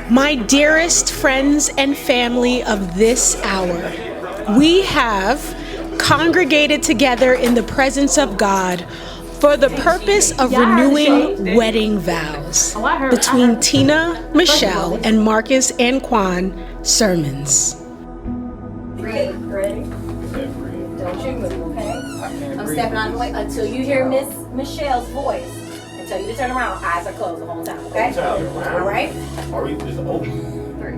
My dearest friends and family of this hour, we have congregated together in the presence of God for the purpose of renewing wedding vows between Tina, Michelle, and Marcus Anquan Sermons. Ready? Don't you move, okay? I'm stepping out of the way until you hear Miss Michelle's voice. And tell you to turn around. Eyes are closed the whole time, okay? All right? Are you just open? 3.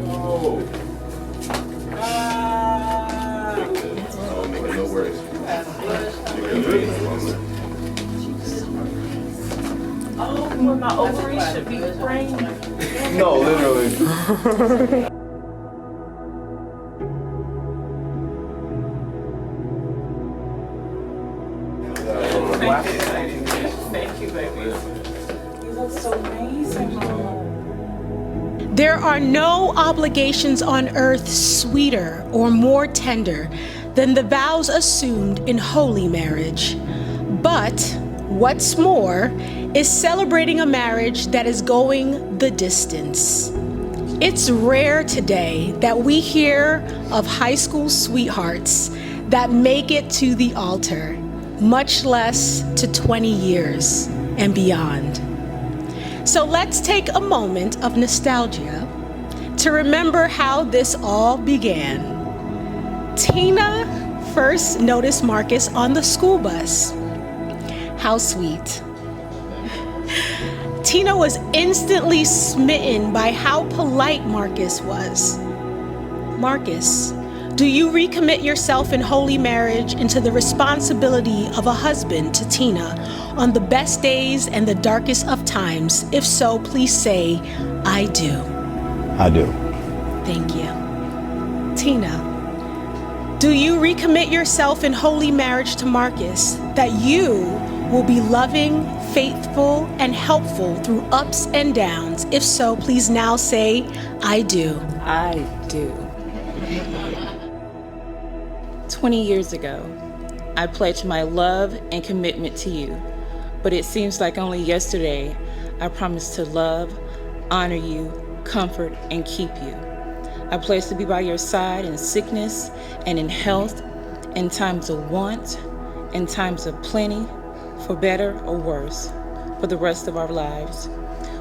No. No worries. Oh, well, my ovaries should be sprained. No, literally. Thank you, baby. You look so amazing, Mama. There are no obligations on earth sweeter or more tender than the vows assumed in holy marriage. But what's more is celebrating a marriage that is going the distance. It's rare today that we hear of high school sweethearts that make it to the altar, much less to 20 years and beyond. So let's take a moment of nostalgia to remember how this all began. Tina first noticed Marcus on the school bus. How sweet. Tina was instantly smitten by how polite Marcus was. Marcus, do you recommit yourself in holy marriage into the responsibility of a husband to Tina on the best days and the darkest of times? If so, please say, I do. I do. Thank you. Tina, do you recommit yourself in holy marriage to Marcus that you will be loving, faithful, and helpful through ups and downs? If so, please now say, I do. I do. 20 years ago, I pledged my love and commitment to you, but it seems like only yesterday I promised to love, honor you, comfort, and keep you. I pledged to be by your side in sickness and in health, in times of want, in times of plenty, for better or worse, for the rest of our lives.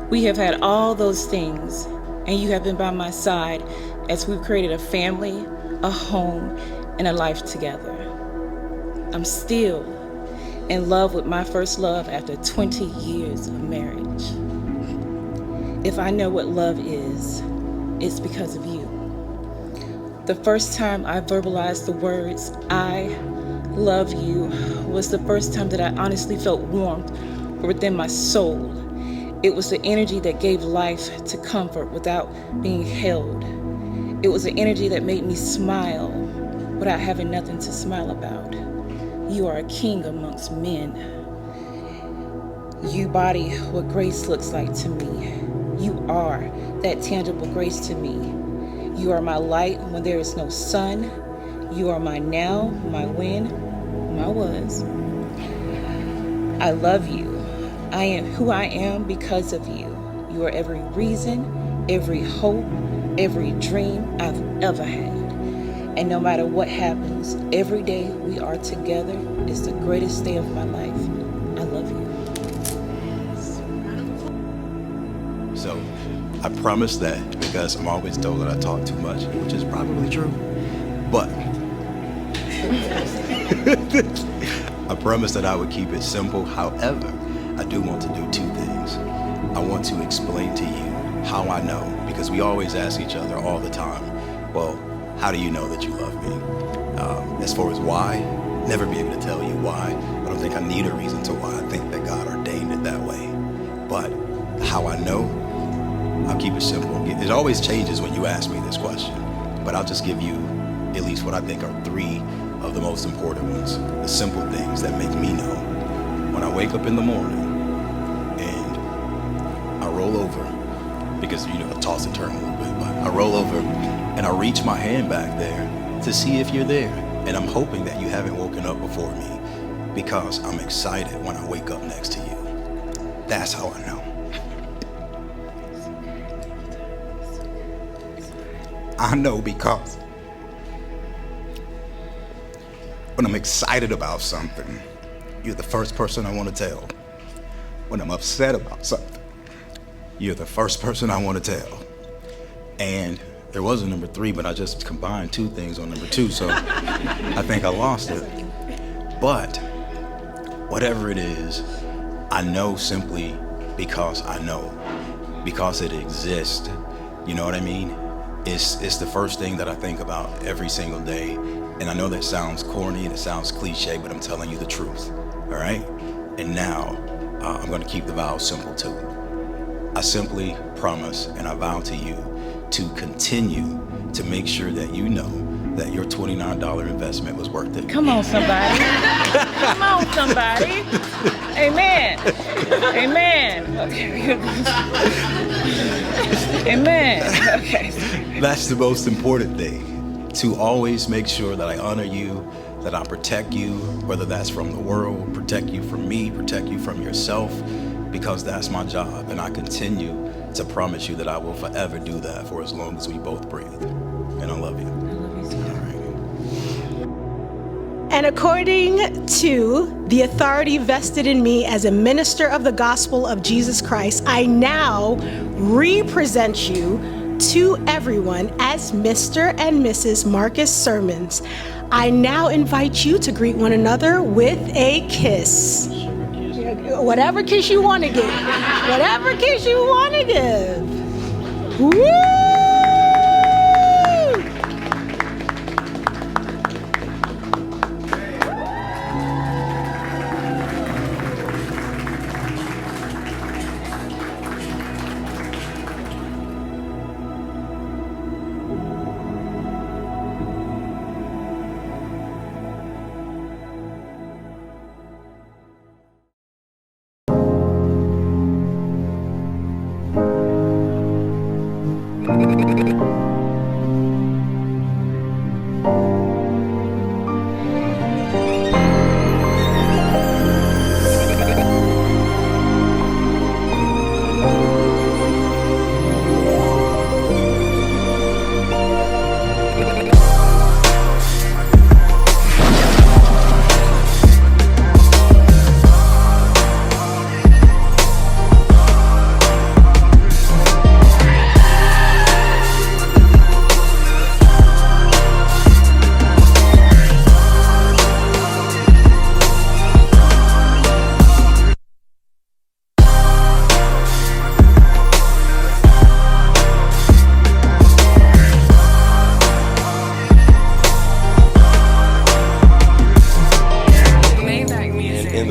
We have had all those things, and you have been by my side as we've created a family, a home, and a life together. I'm still in love with my first love after 20 years of marriage. If I know what love is, it's because of you. The first time I verbalized the words, I love you, was the first time that I honestly felt warmth within my soul. It was the energy that gave life to comfort without being held. It was the energy that made me smile without having nothing to smile about. You are a king amongst men. You embody what grace looks like to me. You are that tangible grace to me. You are my light when there is no sun. You are my now, my when, my was. I love you. I am who I am because of you. You are every reason, every hope, every dream I've ever had. And no matter what happens, every day we are together is the greatest day of my life. I love you. So I promise that, because I'm always told that I talk too much, which is probably true, but I promise that I would keep it simple. However, I do want to do 2 things. I want to explain to you how I know, because we always ask each other all the time, well, how do you know that you love me? As far as why, never be able to tell you why. I don't think I need a reason to why. I think that God ordained it that way. But how I know, I'll keep it simple. It always changes when you ask me this question, but I'll just give you at least what I think are 3 of the most important ones. The simple things that make me know. When I wake up in the morning and I roll over, because, I toss and turn a little bit, but I roll over and I reach my hand back there to see if you're there. And I'm hoping that you haven't woken up before me, because I'm excited when I wake up next to you. That's how I know. I know because when I'm excited about something, you're the first person I want to tell. When I'm upset about something, you're the first person I want to tell. And there was a number 3, but I just combined 2 things on number 2, so I think I lost it. But whatever it is, I know simply because I know, because it exists. You know what I mean? It's the first thing that I think about every single day. And I know that sounds corny and it sounds cliche, but I'm telling you the truth, all right? And now, I'm gonna keep the vow simple too. I simply promise and I vow to you to continue to make sure that you know that your $29 investment was worth it. Come on, somebody. Come on, somebody. Amen. Amen. Okay. Amen. Okay. That's the most important thing, to always make sure that I honor you, that I protect you, whether that's from the world, protect you from me, protect you from yourself, because that's my job. And I continue to promise you that I will forever do that for as long as we both breathe. And I love you. And according to the authority vested in me as a minister of the gospel of Jesus Christ, I now represent you to everyone as Mr. and Mrs. Marcus Sermons. I now invite you to greet one another with a kiss. Whatever kiss you want to give. Whatever kiss you want to give. Woo!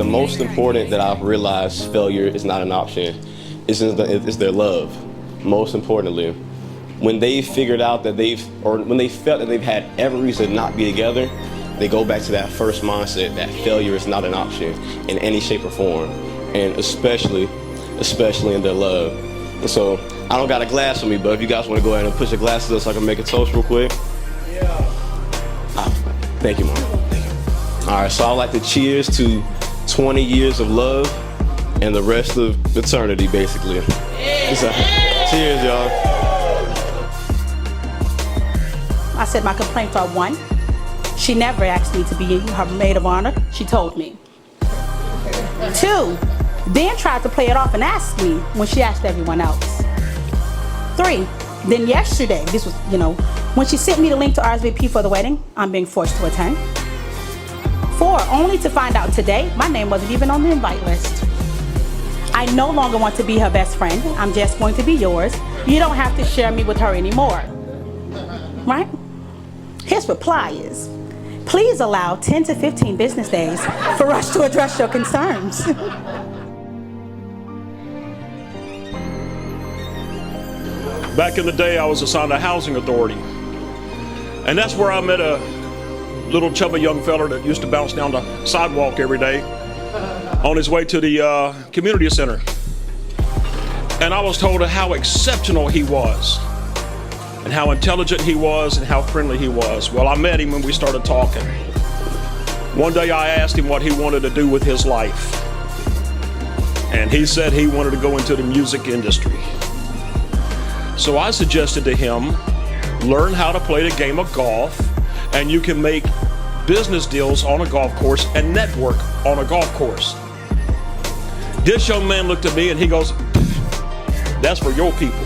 Most important that I've realized failure is not an option is their love. Most importantly, when they figured out that when they felt that they've had every reason to not be together, they go back to that first mindset that failure is not an option in any shape or form, and especially in their love. And so I don't got a glass with me, but if you guys want to go ahead and push your glasses up so I can make a toast real quick. Thank you, Mom. Thank you. All right, so I'd like to cheers to 20 years of love and the rest of eternity, basically. So, cheers, y'all. I said my complaints are: 1, she never asked me to be her maid of honor. She told me. 2, then tried to play it off and ask me when she asked everyone else. 3, then yesterday, this was, when she sent me the link to RSVP for the wedding, I'm being forced to attend. 4, only to find out today my name wasn't even on the invite list. I no longer want to be her best friend. I'm just going to be yours. You don't have to share me with her anymore. Right? His reply is, please allow 10 to 15 business days for us to address your concerns. Back in the day, I was assigned a housing authority. And that's where I met a little chubby young fella that used to bounce down the sidewalk every day on his way to the community center. And I was told how exceptional he was and how intelligent he was and how friendly he was. Well, I met him when we started talking. One day I asked him what he wanted to do with his life. And he said he wanted to go into the music industry. So I suggested to him, learn how to play the game of golf, and you can make business deals on a golf course and network on a golf course. This young man looked at me and he goes, "That's for your people."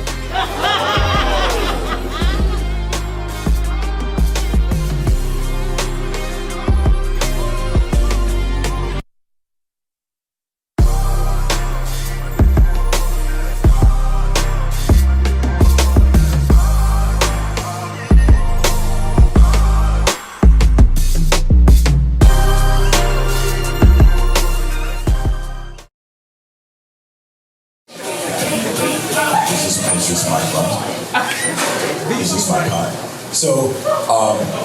This is my time. So,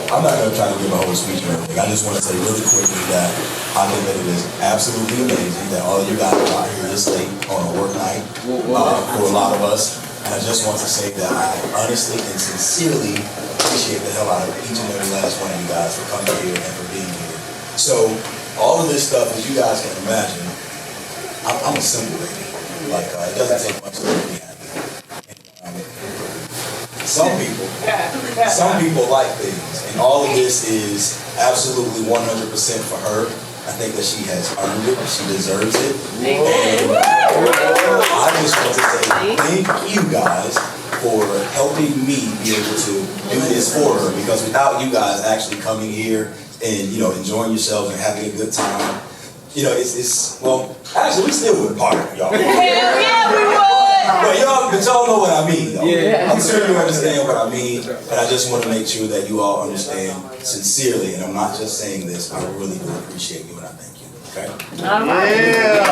I'm not going to try to give a whole speech or anything. I just want to say really quickly that I think that it is absolutely amazing that all of you guys are out here this late on a work night for a lot of us. And I just want to say that I honestly and sincerely appreciate the hell out of each and every last one of you guys for coming here and for being here. So, all of this stuff, as you guys can imagine, I'm a simple lady. Like, it doesn't take much to make me happy. Some people like things, and all of this is absolutely 100% for her. I think that she has earned it, she deserves it. And I just want to say thank you guys for helping me be able to do this for her, because without you guys actually coming here and, you know, enjoying yourselves and having a good time, you know, well, actually we still would party, y'all. Hell yeah, we would! But y'all know what I mean, though. Yeah. I'm sure you understand what I mean, but I just want to make sure that you all understand sincerely, and I'm not just saying this, I really do appreciate you and I thank you, okay? All right. Yeah.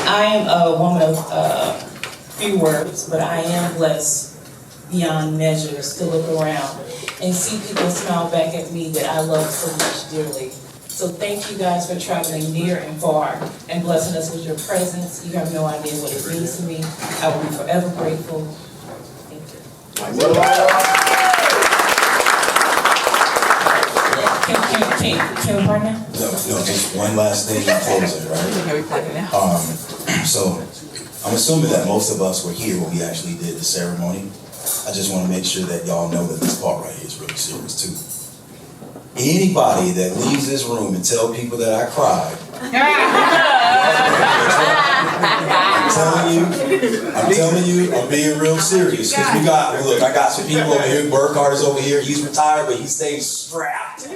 I am a woman of few words, but I am blessed beyond measures to look around and see people smile back at me that I love so much dearly. So thank you guys for traveling near and far and blessing us with your presence. You have no idea what it means to me. I will be forever grateful. Thank you. Can we part now? No, just one last thing in closing, right? So I'm assuming that most of us were here when we actually did the ceremony. I just want to make sure that y'all know that this part right here is really serious too. Anybody that leaves this room and tell people that I cried, I'm telling you, I'm being real serious. Because I got some people over here, Burkhardt is over here, he's retired, but he stays strapped.